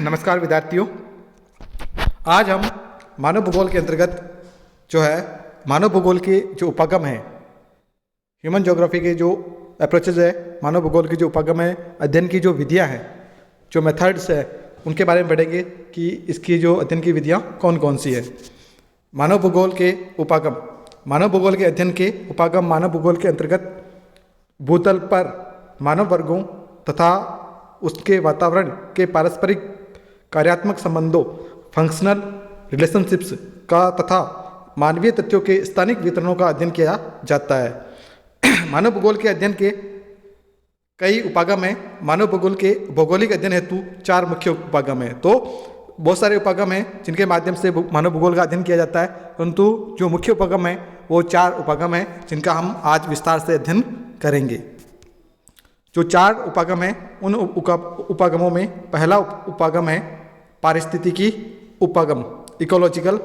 नमस्कार विद्यार्थियों। आज हम मानव भूगोल के अंतर्गत जो है मानव भूगोल के जो उपागम हैं, ह्यूमन ज्योग्राफी के जो अप्रोचेज है, मानव भूगोल के जो उपागम है, अध्ययन की जो विधियां हैं, जो मेथड्स है, उनके बारे में पढ़ेंगे कि इसकी जो अध्ययन की विधियां कौन कौन सी है। मानव भूगोल के उपागम, मानव भूगोल के अध्ययन के उपागम मानव भूगोल के अंतर्गत भूतल पर मानव वर्गों तथा उसके वातावरण के पारस्परिक कार्यात्मक संबंधों, फंक्शनल रिलेशनशिप्स का तथा मानवीय तथ्यों के स्थानिक वितरणों का अध्ययन किया जाता है। मानव भूगोल के अध्ययन के कई उपागम हैं। मानव भूगोल के भौगोलिक अध्ययन हेतु 4 मुख्य उपागम हैं। तो बहुत सारे उपागम हैं जिनके माध्यम से मानव भूगोल का अध्ययन किया जाता है, परंतु जो मुख्य उपागम है वो 4 उपागम हैं जिनका हम आज विस्तार से अध्ययन करेंगे। जो 4 उपागम हैं उन उपागमों में पहला उपागम है पारिस्थितिकी उपागम, इकोलॉजिकल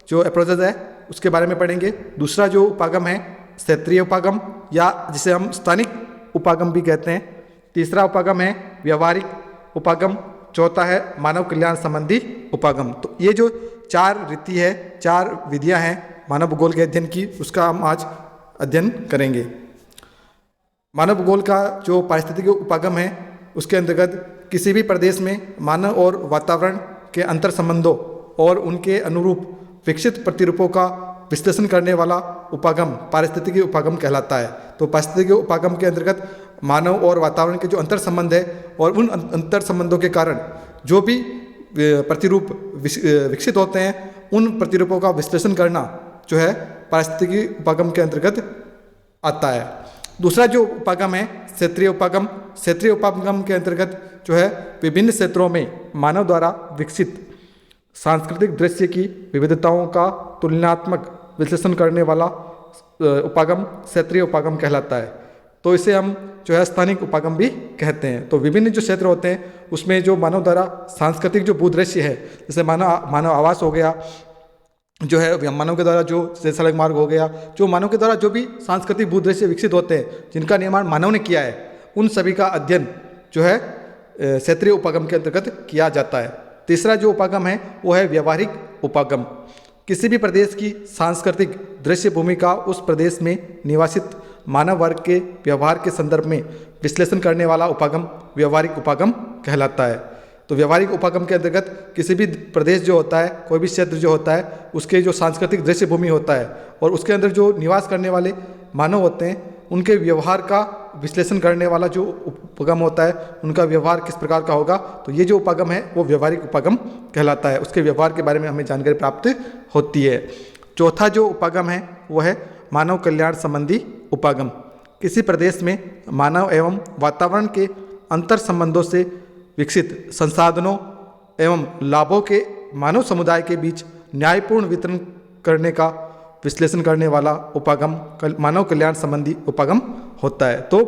जो अप्रोचेज है उसके बारे में पढ़ेंगे। दूसरा जो उपागम है क्षेत्रीय उपागम या जिसे हम स्थानिक उपागम भी कहते हैं। तीसरा उपागम है व्यवहारिक उपागम। चौथा है मानव कल्याण संबंधी उपागम। तो ये जो 4 रीति है, 4 विधियां हैं मानव भूगोल के अध्ययन की, उसका हम आज अध्ययन करेंगे। मानव भूगोल का जो पारिस्थितिकी उपागम है उसके अंतर्गत किसी भी प्रदेश में मानव और वातावरण के अंतर संबंधों और उनके अनुरूप विकसित प्रतिरूपों का विश्लेषण करने वाला उपागम पारिस्थितिकी उपागम कहलाता है। तो पारिस्थितिकी उपागम के अंतर्गत मानव और वातावरण के जो अंतर संबंध है और उन अंतर संबंधों के कारण जो भी प्रतिरूप विकसित होते हैं, उन प्रतिरूपों का विश्लेषण करना जो है पारिस्थितिकी उपागम के अंतर्गत आता है। दूसरा जो उपागम है क्षेत्रीय उपागम। क्षेत्रीय उपागम के अंतर्गत जो है विभिन्न क्षेत्रों में मानव द्वारा विकसित सांस्कृतिक दृश्य की विविधताओं का तुलनात्मक विश्लेषण करने वाला उपागम क्षेत्रीय उपागम कहलाता है। तो इसे हम जो है स्थानिक उपागम भी कहते हैं। तो विभिन्न जो क्षेत्र होते हैं उसमें जो मानव द्वारा सांस्कृतिक जो भूदृश्य है, जैसे मानव आवास हो गया, जो है मानव के द्वारा जो सड़क मार्ग हो गया, जो मानव के द्वारा जो भी सांस्कृतिक भूदृश्य विकसित होते हैं जिनका निर्माण मानव ने किया है, उन सभी का अध्ययन जो है क्षेत्रीय उपागम के अंतर्गत किया जाता है। तीसरा जो उपागम है वो है व्यवहारिक उपागम। किसी भी प्रदेश की सांस्कृतिक दृश्य भूमि का उस प्रदेश में निवासित मानव वर्ग के व्यवहार के संदर्भ में विश्लेषण करने वाला उपागम व्यवहारिक उपागम कहलाता है। तो व्यवहारिक उपागम के अंतर्गत किसी भी प्रदेश जो होता है, कोई भी क्षेत्र जो होता है, उसके जो सांस्कृतिक दृश्य भूमि होता है और उसके अंदर जो निवास करने वाले मानव होते हैं, उनके व्यवहार का विश्लेषण करने वाला जो उपागम होता है, उनका व्यवहार किस प्रकार का होगा, तो ये जो उपागम है वो व्यवहारिक उपागम कहलाता है। उसके व्यवहार के बारे में हमें जानकारी प्राप्त होती है। चौथा जो उपागम है वो है मानव कल्याण संबंधी उपागम। किसी प्रदेश में मानव एवं वातावरण के अंतर संबंधों से विकसित संसाधनों एवं लाभों के मानव समुदाय के बीच न्यायपूर्ण वितरण करने का विश्लेषण करने वाला उपागम मानव कल्याण संबंधी उपागम होता है। तो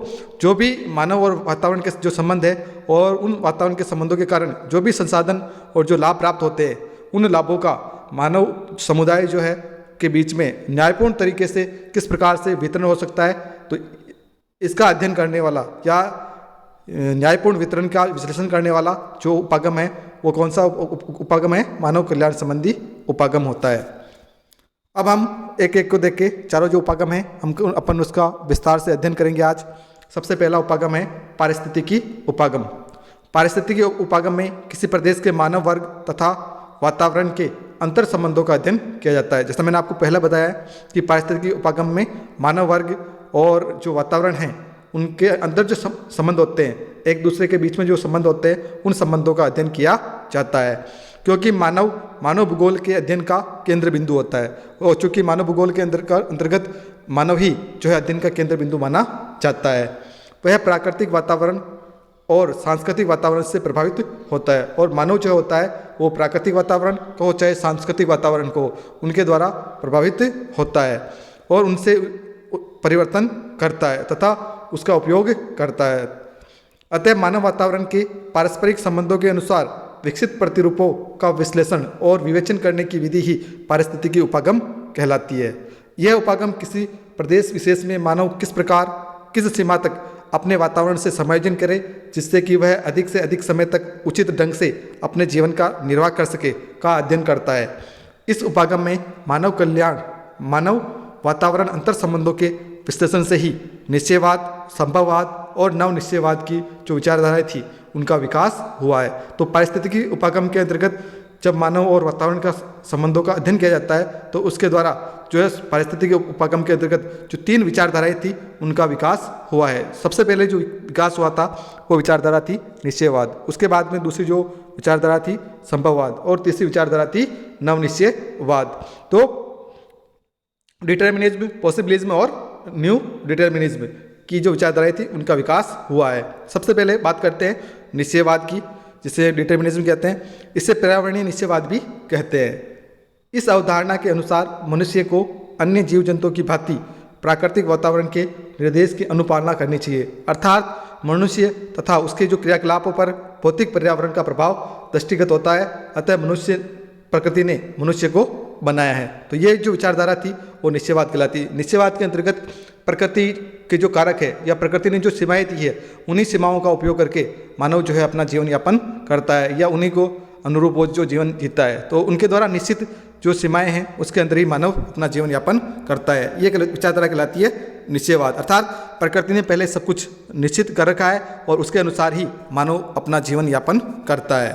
जो भी मानव और वातावरण के जो संबंध है और उन वातावरण के संबंधों के कारण जो भी संसाधन और जो लाभ प्राप्त होते हैं, उन लाभों का मानव समुदाय जो है के बीच में न्यायपूर्ण तरीके से किस प्रकार से वितरण हो सकता है, तो इसका अध्ययन करने वाला या न्यायपूर्ण वितरण का विश्लेषण करने वाला जो उपागम है वो कौन सा उपागम है? मानव कल्याण संबंधी उपागम होता है। अब हम एक एक को देख के चारों जो उपागम है हम अपन उसका विस्तार से अध्ययन करेंगे आज। सबसे पहला उपागम है पारिस्थितिकी उपागम। पारिस्थितिकी उपागम में किसी प्रदेश के मानव वर्ग तथा वातावरण के अंतर संबंधों का अध्ययन किया जाता है। जैसा मैंने आपको पहले बताया कि पारिस्थितिकी उपागम में मानव वर्ग और जो वातावरण है उनके अंदर जो संबंध होते हैं, एक दूसरे के बीच में जो संबंध होते हैं, उन संबंधों का अध्ययन किया जाता है, क्योंकि मानव भूगोल के अध्ययन का केंद्र बिंदु होता है। और चूँकि मानव भूगोल के अंतर्गत मानव ही जो है अध्ययन का केंद्र बिंदु माना जाता है। वह प्राकृतिक वातावरण और सांस्कृतिक वातावरण से प्रभावित होता है, और मानव जो होता है वो प्राकृतिक वातावरण को चाहे सांस्कृतिक वातावरण को उनके द्वारा प्रभावित होता है और उनसे परिवर्तन करता है तथा उसका उपयोग करता है। अतः मानव वातावरण के पारस्परिक संबंधों के अनुसार विकसित प्रतिरूपों का विश्लेषण और विवेचन करने की विधि ही पारिस्थितिकी उपागम कहलाती है। यह उपागम किसी प्रदेश विशेष में मानव किस प्रकार किस सीमा तक अपने वातावरण से समायोजन करे, जिससे कि वह अधिक से अधिक समय तक उचित ढंग से अपने जीवन का निर्वाह कर सके, का अध्ययन करता है। इस उपागम में मानव कल्याण, मानव वातावरण अंतर संबंधों के विश्लेषण से ही निश्चयवाद, संभववाद और नव निश्चयवाद की जो विचारधाराएं थी उनका विकास हुआ है। तो पारिस्थितिकी उपागम के अंतर्गत जब मानव और वातावरण का संबंधों का अध्ययन किया जाता है तो उसके द्वारा जो है पारिस्थितिकी उपागम के अंतर्गत जो 3 विचारधाराएं थी उनका विकास हुआ है। सबसे पहले जो विकास हुआ था वो विचारधारा थी निश्चयवाद, उसके बाद में दूसरी जो विचारधारा थी संभववाद और तीसरी विचारधारा थी नवनिश्चयवाद। तो डिटर्मिनिज्म, पॉसिबिलिज्म और न्यू डिटर्मिनिज्म की जो विचारधाराएं थी उनका विकास हुआ है। सबसे पहले बात करते हैं निश्चयवाद की, जिसे डिटर्मिनिज्म कहते हैं। इसे पर्यावरणीय निश्चयवाद भी कहते हैं। इस अवधारणा के अनुसार मनुष्य को अन्य जीव जंतुओं की भांति प्राकृतिक वातावरण के निर्देश की अनुपालना करनी चाहिए, अर्थात मनुष्य तथा उसके जो क्रियाकलापों पर भौतिक पर्यावरण का प्रभाव दृष्टिगत होता है, अतः प्रकृति ने मनुष्य को बनाया है। तो ये जो विचारधारा थी वो निश्चयवाद कहलाती है। निश्चयवाद के अंतर्गत प्रकृति के जो कारक है या प्रकृति ने जो सीमाएं दी है उन्हीं सीमाओं का उपयोग करके मानव जो है अपना जीवन यापन करता है या उन्हीं को अनुरूप वो जो जीवन जीता है। तो उनके द्वारा निश्चित जो सीमाएं हैं उसके अंदर ही मानव अपना जीवन यापन करता है। ये विचारधारा कहलाती है निश्चयवाद, अर्थात प्रकृति ने पहले सब कुछ निश्चित कर रखा है और उसके अनुसार ही मानव अपना जीवन यापन करता है।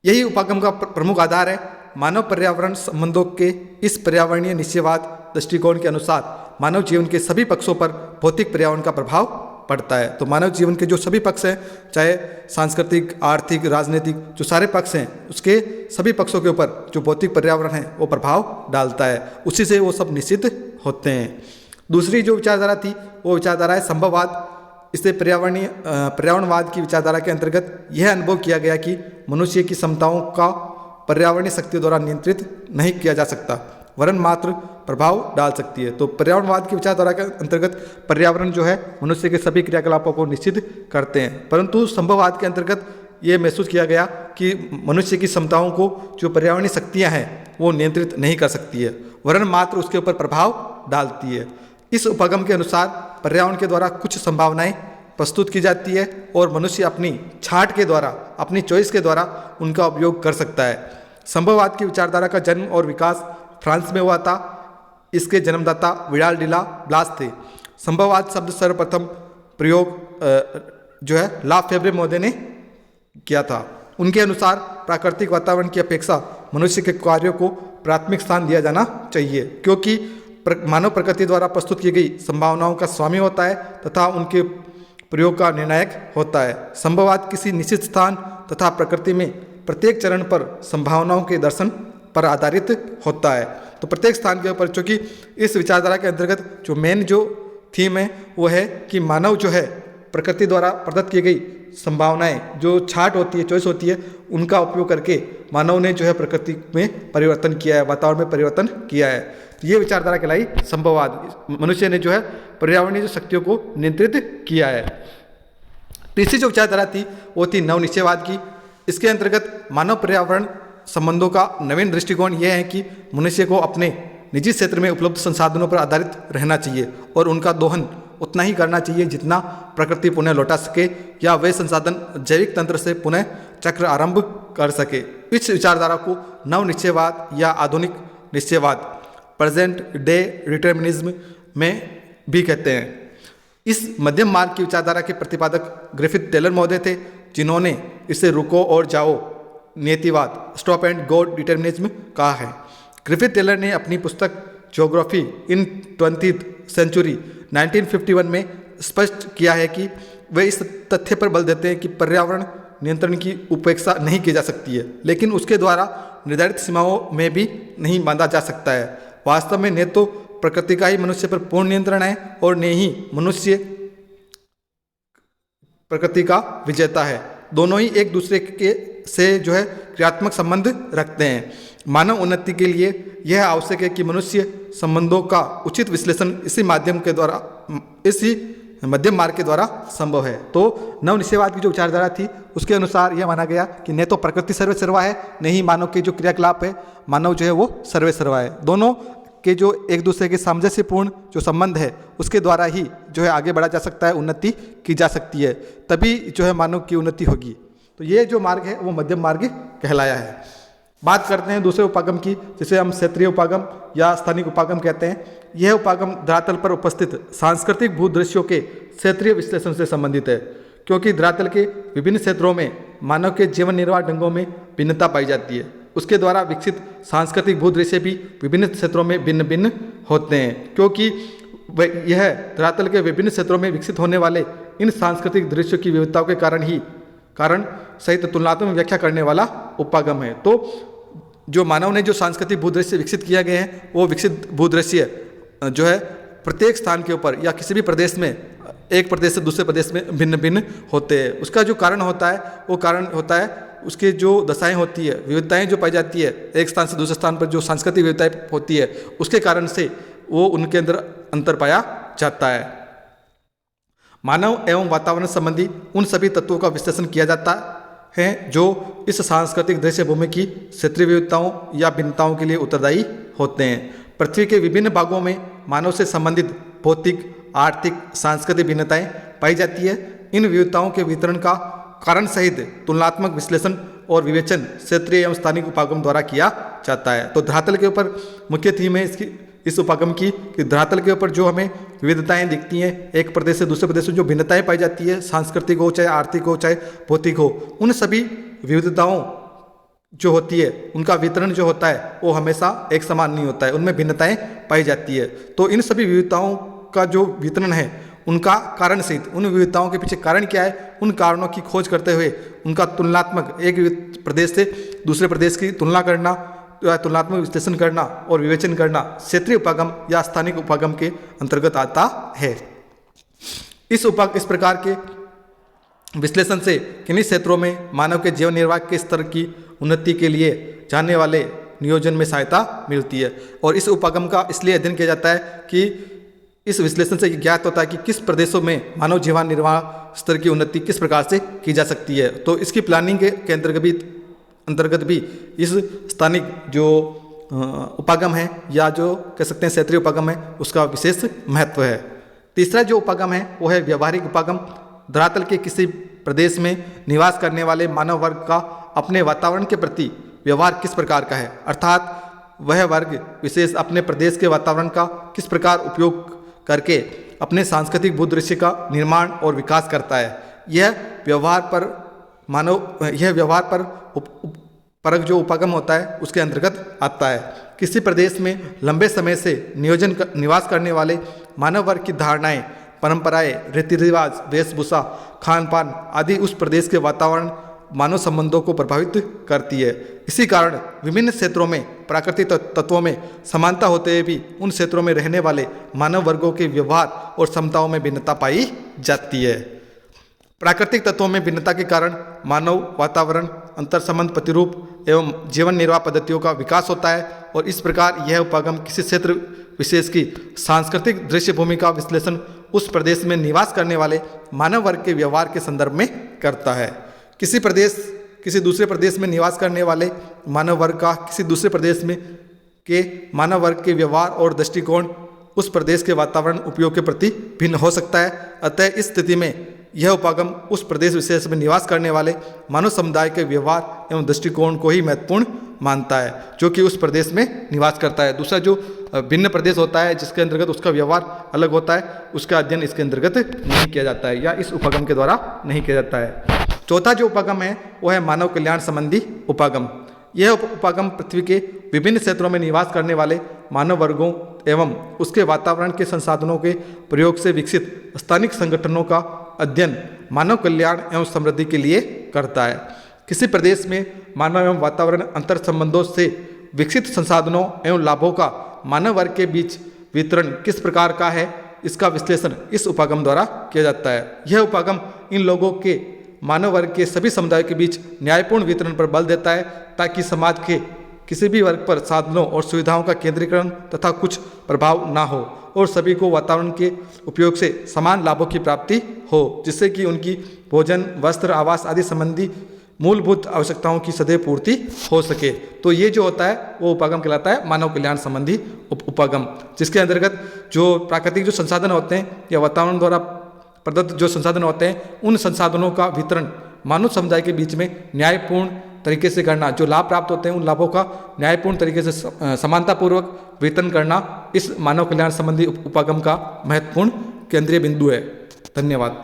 यही उपागम का प्रमुख आधार है। मानव पर्यावरण संबंधों के इस पर्यावरणीय निश्चयवाद दृष्टिकोण के अनुसार मानव जीवन के सभी पक्षों पर भौतिक पर्यावरण का प्रभाव पड़ता है। तो मानव जीवन के जो सभी पक्ष हैं, चाहे सांस्कृतिक, आर्थिक, राजनीतिक, जो सारे पक्ष हैं, उसके सभी पक्षों के ऊपर जो भौतिक पर्यावरण है वो प्रभाव डालता है, उसी से वो सब निश्चित होते हैं। दूसरी जो विचारधारा थी वो विचारधारा है संभववाद। इसे पर्यावरणवाद की विचारधारा के अंतर्गत यह अनुभव किया गया कि मनुष्य की क्षमताओं का पर्यावरणीय शक्तियों द्वारा नियंत्रित नहीं किया जा सकता, वरन मात्र प्रभाव डाल सकती है। तो पर्यावरणवाद की विचारधारा के अंतर्गत पर्यावरण जो है मनुष्य के सभी क्रियाकलापों को निश्चित करते हैं, परंतु संभववाद के अंतर्गत ये महसूस किया गया कि मनुष्य की क्षमताओं को जो पर्यावरणीय शक्तियाँ हैं वो नियंत्रित नहीं कर सकती है, वरन मात्र उसके ऊपर प्रभाव डालती है। इस उपगम के अनुसार पर्यावरण के द्वारा कुछ संभावनाएं प्रस्तुत की जाती है और मनुष्य अपनी छांट के द्वारा, अपनी चॉइस के द्वारा उनका उपयोग कर सकता है। संभववाद की विचारधारा का जन्म और विकास फ्रांस में हुआ था। इसके जन्मदाता विडाल डी ला ब्लास थे। संभववाद शब्द सर्वप्रथम प्रयोग जो है ला फेब्रे महोदय ने किया था। उनके अनुसार प्राकृतिक वातावरण की अपेक्षा मनुष्य के कार्यों को प्राथमिक स्थान दिया जाना चाहिए, क्योंकि मानव प्रकृति द्वारा प्रस्तुत की गई संभावनाओं का स्वामी होता है तथा उनके प्रयोग का निर्णायक होता है। संभववाद किसी निश्चित स्थान तथा प्रकृति में प्रत्येक चरण पर संभावनाओं के दर्शन पर आधारित होता है। तो प्रत्येक स्थान के ऊपर, चूँकि इस विचारधारा के अंतर्गत जो मेन जो थीम है वो है कि मानव जो है प्रकृति द्वारा प्रदत्त की गई संभावनाएं, जो छाट होती है, चॉइस होती है, उनका उपयोग करके मानव ने जो है प्रकृति में परिवर्तन किया है, वातावरण में परिवर्तन किया है। तो ये विचारधारा कहलाई संभववाद। मनुष्य ने जो है पर्यावरणीय जो शक्तियों को नियंत्रित किया है। तीसरी जो विचारधारा थी वो थी नवनिश्चयवाद की। इसके अंतर्गत मानव पर्यावरण संबंधों का नवीन दृष्टिकोण यह है कि मनुष्य को अपने निजी क्षेत्र में उपलब्ध संसाधनों पर आधारित रहना चाहिए और उनका दोहन उतना ही करना चाहिए जितना प्रकृति पुनः लौटा सके या वे संसाधन जैविक तंत्र से पुनः चक्र आरंभ कर सके। इस विचारधारा को नवनिश्चयवाद या आधुनिक निश्चयवाद, प्रेजेंट डे डिटर्मिनिज्म में भी कहते हैं। इस मध्यम मार्ग की विचारधारा के प्रतिपादक ग्रिफिथ टेलर महोदय थे, जिन्होंने इसे रुको और जाओ नियतिवाद, स्टॉप एंड गो डिटर्मिनिज्म कहा है। ग्रिफिथ टेलर ने अपनी पुस्तक ज्योग्राफी इन 20th सेंचुरी 1951 में स्पष्ट किया है कि वे इस तथ्य पर बल देते हैं कि पर्यावरण नियंत्रण की उपेक्षा नहीं की जा सकती है, लेकिन उसके द्वारा निर्धारित सीमाओं में भी नहीं बांधा जा सकता है। वास्तव में न तो प्रकृति का ही मनुष्य पर पूर्ण नियंत्रण है और न ही मनुष्य प्रकृति का विजेता है। दोनों ही एक दूसरे के से जो है क्रियात्मक संबंध रखते हैं। मानव उन्नति के लिए यह आवश्यक है कि मनुष्य संबंधों का उचित विश्लेषण इसी मध्यम मार्ग के द्वारा संभव है। तो नवनिश्चयवाद की जो विचारधारा थी उसके अनुसार यह माना गया कि न तो प्रकृति सर्वे सर्वा है, न ही मानव के जो क्रियाकलाप है, मानव जो है वो सर्वे सर्वा है। दोनों के जो एक दूसरे के सामंजस्यपूर्ण जो संबंध है उसके द्वारा ही जो है आगे बढ़ा जा सकता है, उन्नति की जा सकती है, तभी जो है मानव की उन्नति होगी। तो ये जो मार्ग है वो मध्यम मार्ग कहलाया है। बात करते हैं दूसरे उपागम की, जिसे हम क्षेत्रीय उपागम या स्थानिक उपागम कहते हैं। यह उपागम धरातल पर उपस्थित सांस्कृतिक भूदृश्यों के क्षेत्रीय विश्लेषण से संबंधित है, क्योंकि धरातल के विभिन्न क्षेत्रों में मानव के जीवन निर्वाह ढंगों में भिन्नता पाई जाती है। उसके द्वारा विकसित सांस्कृतिक भूदृश्य भी विभिन्न क्षेत्रों में भिन्न भिन्न होते हैं, क्योंकि यह धरातल के विभिन्न क्षेत्रों में विकसित होने वाले इन सांस्कृतिक दृश्यों की विविधताओं के कारण सहित तुलनात्मक व्याख्या करने वाला उपागम है। तो जो मानव ने जो सांस्कृतिक भूदृश्य विकसित किया गए हैं, वो विकसित भूदृश्य जो है प्रत्येक स्थान के ऊपर या किसी भी प्रदेश में, एक प्रदेश से दूसरे प्रदेश में भिन्न भिन्न होते हैं। उसका जो कारण होता है वो कारण होता है उसके जो दशाएं होती है, विविधताएं जो पाई जाती है, एक स्थान से दूसरे स्थान पर जो सांस्कृतिक विविधताएं होती है उसके कारण से वो उनके अंदर अंतर पाया जाता है। मानव एवं वातावरण संबंधी उन सभी तत्वों का विश्लेषण किया जाता है जो इस सांस्कृतिक दृश्य भूमि की क्षेत्रीय विविधताओं या भिन्नताओं के लिए उत्तरदायी होते हैं। पृथ्वी के विभिन्न भागों में मानव से संबंधित भौतिक, आर्थिक, सांस्कृतिक भिन्नताएं पाई जाती है। इन विविधताओं के वितरण का कारण सहित तुलनात्मक विश्लेषण और विवेचन क्षेत्रीय एवं स्थानिक उपागम द्वारा किया जाता है। तो धरातल के ऊपर मुख्य थीम है इस उपागम की कि धरातल के ऊपर जो हमें विविधताएं दिखती हैं, एक प्रदेश से दूसरे प्रदेश में जो भिन्नताएं पाई जाती है, सांस्कृतिक हो, चाहे आर्थिक हो, चाहे भौतिक हो, उन सभी विविधताओं जो होती है उनका वितरण जो होता है वो हमेशा एक समान नहीं होता है, उनमें भिन्नताएं पाई जाती है। तो इन सभी विविधताओं का जो वितरण है उनका कारण सहित उन विविधताओं के पीछे कारण क्या है, उन कारणों की खोज करते हुए उनका तुलनात्मक एक प्रदेश से दूसरे प्रदेश की तुलना करना, तुलनात्मक विश्लेषण करना और विवेचन करना क्षेत्रीय उपागम या स्थानिक उपागम के अंतर्गत आता है। इस प्रकार के विश्लेषण से किन्हीं क्षेत्रों में मानव के जीवन निर्वाह के स्तर की उन्नति के लिए जानने वाले नियोजन में सहायता मिलती है। और इस उपागम का इसलिए अध्ययन किया जाता है कि इस विश्लेषण से ज्ञात होता है कि किस प्रदेशों में मानव जीवन निर्वाह स्तर की उन्नति किस प्रकार से की जा सकती है। तो इसकी प्लानिंग के अंतर्गत भी इस स्थानिक जो उपागम है या जो कह सकते हैं क्षेत्रीय उपागम है उसका विशेष महत्व है। तीसरा जो उपागम है वो है व्यवहारिक उपागम। धरातल के किसी प्रदेश में निवास करने वाले मानव वर्ग का अपने वातावरण के प्रति व्यवहार किस प्रकार का है, अर्थात वह वर्ग विशेष अपने प्रदेश के वातावरण का किस प्रकार उपयोग करके अपने सांस्कृतिक भूदृश्य का निर्माण और विकास करता है। यह व्यवहार पर परक जो उपागम होता है उसके अंतर्गत आता है। किसी प्रदेश में लंबे समय से निवास करने वाले मानव वर्ग की धारणाएं, परंपराएं, रीति रिवाज, वेशभूषा, खान पान आदि उस प्रदेश के वातावरण मानव संबंधों को प्रभावित करती है। इसी कारण विभिन्न क्षेत्रों में प्राकृतिक तत्वों में समानता होते हुए भी उन क्षेत्रों में रहने वाले मानव वर्गों के व्यवहार और क्षमताओं में भिन्नता पाई जाती है। प्राकृतिक तत्वों में भिन्नता के कारण मानव वातावरण, अंतर संबंध, प्रतिरूप एवं जीवन निर्वाह पद्धतियों का विकास होता है और इस प्रकार यह उपागम किसी क्षेत्र विशेष की सांस्कृतिक दृश्य भूमि का विश्लेषण उस प्रदेश में निवास करने वाले मानव वर्ग के व्यवहार के संदर्भ में करता है। किसी दूसरे प्रदेश में निवास करने वाले मानव वर्ग का किसी दूसरे प्रदेश में के मानव वर्ग के व्यवहार और दृष्टिकोण उस प्रदेश के वातावरण उपयोग के प्रति भिन्न हो सकता है। अतः इस स्थिति में यह उपागम उस प्रदेश विशेष में निवास करने वाले मानव समुदाय के व्यवहार एवं दृष्टिकोण को ही महत्वपूर्ण मानता है जो कि उस प्रदेश में निवास करता है। दूसरा जो भिन्न प्रदेश होता है जिसके अंतर्गत उसका व्यवहार अलग होता है, उसका अध्ययन इसके अंतर्गत नहीं किया जाता है या इस उपागम के द्वारा नहीं किया जाता है। चौथा जो उपागम है वो है मानव कल्याण संबंधी उपागम। यह उपागम पृथ्वी के विभिन्न क्षेत्रों में निवास करने वाले मानव वर्गों एवं उसके वातावरण के संसाधनों के प्रयोग से विकसित स्थानिक संगठनों का अध्ययन मानव कल्याण एवं समृद्धि के लिए करता है। किसी प्रदेश में मानव एवं वातावरण अंतर संबंधों से विकसित संसाधनों एवं लाभों का मानव वर्ग के बीच वितरण किस प्रकार का है, इसका विश्लेषण इस उपागम द्वारा किया जाता है। यह उपागम इन लोगों के मानव वर्ग के सभी समुदायों के बीच न्यायपूर्ण वितरण पर बल देता है ताकि समाज के किसी भी वर्ग पर साधनों और सुविधाओं का केंद्रीकरण तथा कुछ प्रभाव ना हो और सभी को वातावरण के उपयोग से समान लाभों की प्राप्ति हो, जिससे कि उनकी भोजन, वस्त्र, आवास आदि संबंधी मूलभूत आवश्यकताओं की सदैव पूर्ति हो सके। तो ये जो होता है वो उपागम कहलाता है मानव कल्याण संबंधी उपागम, जिसके अंतर्गत जो प्राकृतिक जो संसाधन होते हैं या वातावरण द्वारा प्रदत्त जो संसाधन होते हैं उन संसाधनों का वितरण मानव समुदाय के बीच में न्यायपूर्ण तरीके से करना, जो लाभ प्राप्त होते हैं उन लाभों का न्यायपूर्ण तरीके से समानतापूर्वक वितरण करना इस मानव कल्याण संबंधी उपागम का महत्वपूर्ण केंद्रीय बिंदु है। धन्यवाद।